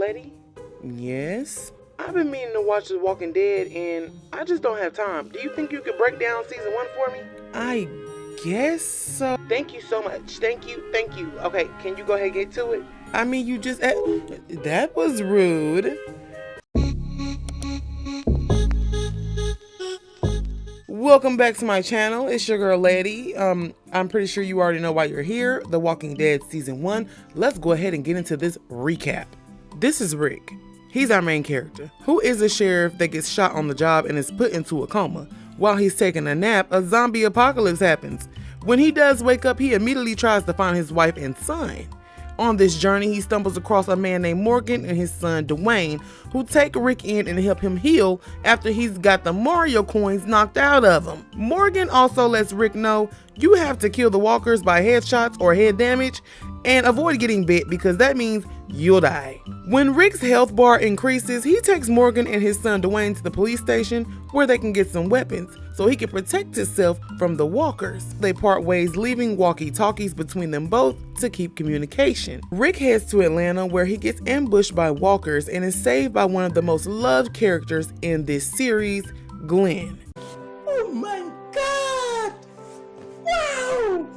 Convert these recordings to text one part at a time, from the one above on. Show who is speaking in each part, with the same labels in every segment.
Speaker 1: lady?
Speaker 2: Yes?
Speaker 1: I've been meaning to watch The Walking Dead and I just don't have time. Do you think you could break down season 1 for me?
Speaker 2: I guess so.
Speaker 1: Thank you so much. Thank you. Okay, can you go ahead and get to it?
Speaker 2: I mean, you just... that was rude. Welcome back to my channel. It's your girl Lady. I'm pretty sure you already know why you're here. The Walking Dead season 1. Let's go ahead and get into this recap. This is Rick. He's our main character, who is a sheriff that gets shot on the job and is put into a coma. While he's taking a nap, a zombie apocalypse happens. When he does wake up, he immediately tries to find his wife and son. On this journey, he stumbles across a man named Morgan and his son Dwayne, who take Rick in and help him heal after he's got the Mario coins knocked out of him. Morgan also lets Rick know you have to kill the walkers by headshots or head damage and avoid getting bit because that means you'll die. When Rick's health bar increases, he takes Morgan and his son Dwayne to the police station where they can get some weapons so he can protect himself from the walkers. They part ways, leaving walkie-talkies between them both to keep communication. Rick heads to Atlanta where he gets ambushed by walkers and is saved by one of the most loved characters in this series, Glenn.
Speaker 3: Oh my God! Wow!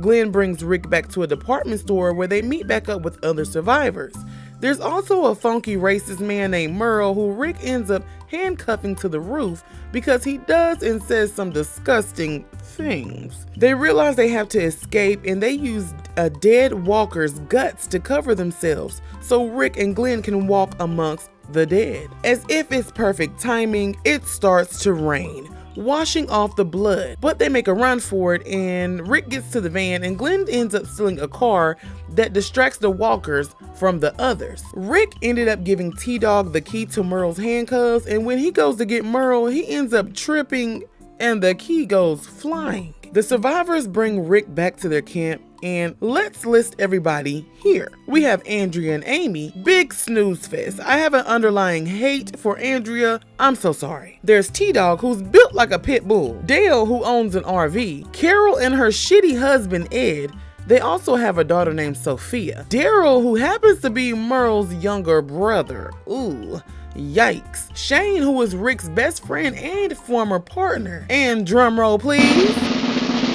Speaker 2: Glenn brings Rick back to a department store where they meet back up with other survivors. There's also a funky racist man named Merle who Rick ends up handcuffing to the roof because he does and says some disgusting things. They realize they have to escape and they use a dead walker's guts to cover themselves so Rick and Glenn can walk amongst the dead. As if it's perfect timing, it starts to rain, washing off the blood, but they make a run for it and Rick gets to the van and Glenn ends up stealing a car that distracts the walkers from the others. Rick ended up giving T-DOGG the key to Merle's handcuffs, and when he goes to get Merle, he ends up tripping and the key goes flying. The survivors bring Rick back to their camp, and let's list everybody here. We have Andrea and Amy. Big snooze fest. I have an underlying hate for Andrea. I'm so sorry. There's T-DOGG, who's built like a pit bull. Dale, who owns an RV. Carol and her shitty husband, Ed. They also have a daughter named Sophia. Daryl, who happens to be Merle's younger brother. Ooh. Yikes. Shane, who is Rick's best friend and former partner. And drumroll please,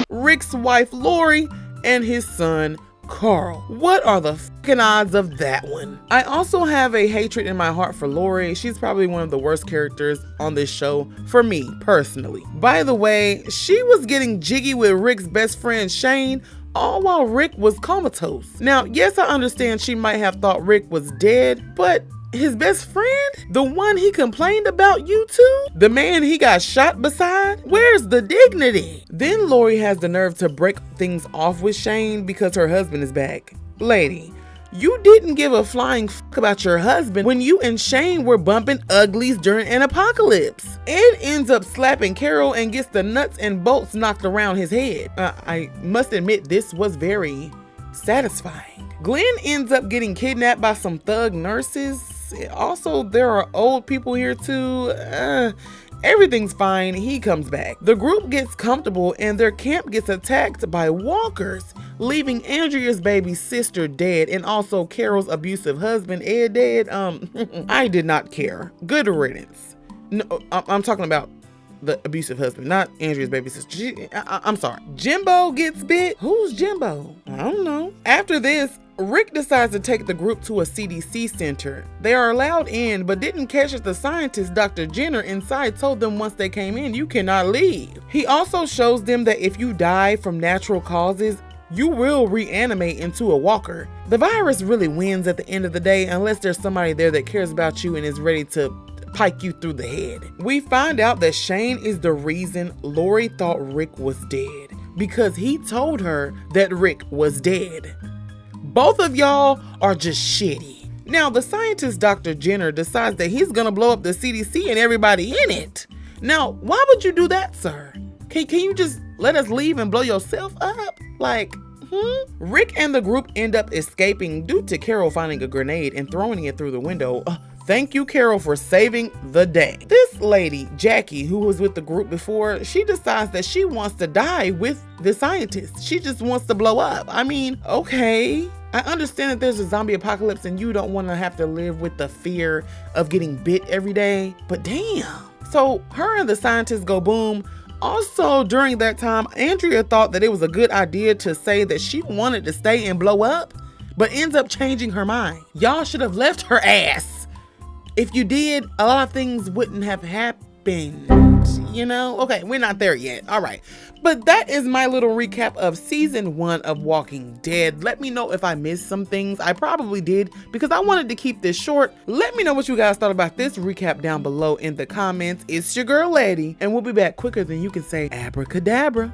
Speaker 2: Rick's wife Lori and his son Carl. What are the fucking odds of that one? I also have a hatred in my heart for Lori. She's probably one of the worst characters on this show for me personally. By the way, she was getting jiggy with Rick's best friend Shane all while Rick was comatose. Now, yes, I understand she might have thought Rick was dead, but his best friend? The one he complained about you to? The man he got shot beside? Where's the dignity? Then Lori has the nerve to break things off with Shane because her husband is back. Lady, you didn't give a flying fuck about your husband when you and Shane were bumping uglies during an apocalypse. Ed ends up slapping Carol and gets the nuts and bolts knocked around his head. I must admit this was very satisfying. Glenn ends up getting kidnapped by some thug nurses. Also, there are old people here too. Everything's fine. He comes back. The group gets comfortable and their camp gets attacked by walkers, leaving Andrea's baby sister dead and also Carol's abusive husband Ed dead. I did not care. Good riddance. No, I'm talking about the abusive husband, not Andrea's baby sister. I'm sorry. Jimbo gets bit. Who's Jimbo? I don't know. After this, Rick decides to take the group to a CDC center. They are allowed in, but didn't catch that the scientist, Dr. Jenner, inside told them once they came in, you cannot leave. He also shows them that if you die from natural causes, you will reanimate into a walker. The virus really wins at the end of the day unless there's somebody there that cares about you and is ready to pike you through the head. We find out that Shane is the reason Lori thought Rick was dead because he told her that Rick was dead. Both of y'all are just shitty. Now, the scientist Dr. Jenner decides that he's gonna blow up the CDC and everybody in it. Now, why would you do that, sir? Can you just let us leave and blow yourself up? Rick and the group end up escaping due to Carol finding a grenade and throwing it through the window. Thank you, Carol, for saving the day. This lady, Jackie, who was with the group before, she decides that she wants to die with the scientist. She just wants to blow up. I mean, okay. I understand that there's a zombie apocalypse and you don't want to have to live with the fear of getting bit every day, but damn. So her and the scientists go boom. Also, during that time, Andrea thought that it was a good idea to say that she wanted to stay and blow up, but ends up changing her mind. Y'all should have left her ass. If you did, a lot of things wouldn't have happened, you know? Okay, we're not there yet. All right. But that is my little recap of season 1 of Walking Dead. Let me know if I missed some things. I probably did because I wanted to keep this short. Let me know what you guys thought about this recap down below in the comments. It's your girl Letty, and we'll be back quicker than you can say abracadabra.